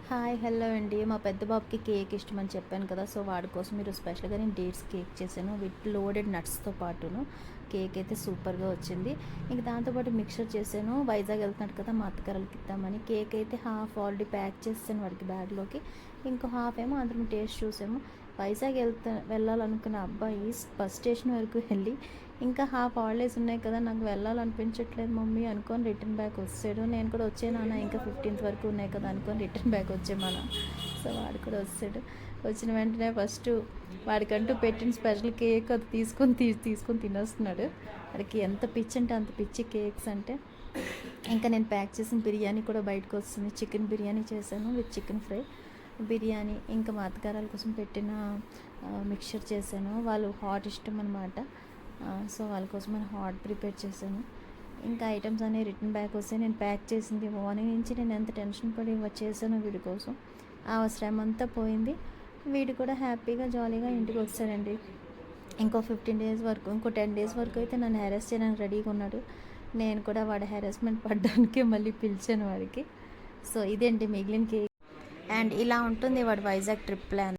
Hi hello అండి. మా పెద్ద బాబుకి కేక్ ఇష్టమని చెప్పాను కదా, సో వాడి కోసం మీరు స్పెషల్గా నేను డేట్స్ కేక్ చేశాను విత్ లోడెడ్ నట్స్తో పాటును. కేక్ అయితే సూపర్గా వచ్చింది. ఇంక దాంతోపాటు మిక్చర్ చేశాను. వైజాగ్ వెళ్తున్నాడు కదా, మా అత్తగారులకి ఇద్దామని. కేక్ అయితే హాఫ్ ఆల్రెడీ ప్యాక్ చేసాను వాడికి బ్యాగ్లోకి, ఇంకో హాఫ్ ఏమో అందరం టేస్ట్ చూసాము. వైజాగ్ వెళ్ళాలనుకున్న అబ్బాయి బస్ స్టేషన్ వరకు వెళ్ళి ఇంకా హాఫ్ హాలిడేస్ ఉన్నాయి కదా, నాకు వెళ్ళాలనిపించట్లేదు మమ్మీ అనుకొని రిటర్న్ బ్యాక్ వచ్చాడు. నేను కూడా వచ్చాను, ఇంకా 15th వరకు ఉన్నాయి కదా అనుకొని రిటర్న్ బ్యాక్ వచ్చామన్న. సో వాడు కూడా వచ్చాడు. వచ్చిన వెంటనే ఫస్ట్ వాడికంటూ పెట్టిన స్పెషల్ కేక్ అది తీసుకొని తినేస్తున్నాడు. వాడికి ఎంత పిచ్చి అంటే అంత పిచ్చి కేక్స్ అంటే. ఇంకా నేను ప్యాక్ చేసిన బిర్యానీ కూడా బయటకు వస్తుంది. చికెన్ బిర్యానీ చేశాను విత్ చికెన్ ఫ్రై బిర్యానీ. ఇంకా మా అత్తగారాల కోసం పెట్టిన మిక్చర్ చేశాను. వాళ్ళు హాట్ ఇష్టం అనమాట, సో వాళ్ళ కోసం నేను హాట్ ప్రిపేర్ చేశాను. ఇంకా ఐటమ్స్ అనేవి రిటర్న్ బ్యాక్ వస్తే నేను ప్యాక్ చేసింది మార్నింగ్ నుంచి నేను ఎంత టెన్షన్ పడి వచ్చేసాను వీడి కోసం. ఆ శ్రమ అంతా పోయింది. వీడు కూడా హ్యాపీగా జాలీగా ఇంటికి వచ్చాడండి. ఇంకో 15 డేస్ వరకు, ఇంకో 10 డేస్ వరకు అయితే నన్ను హెరాస్ చేయడానికి రెడీగా ఉన్నాడు. నేను కూడా వాడి హెరాస్మెంట్ పడ్డానికి మళ్ళీ పిలిచాను వాడికి. సో ఇదేంటి మిగిలిన కేక్. అండ్ ఇలా ఉంటుంది వాడి వైజాగ్ ట్రిప్ ప్లాన్.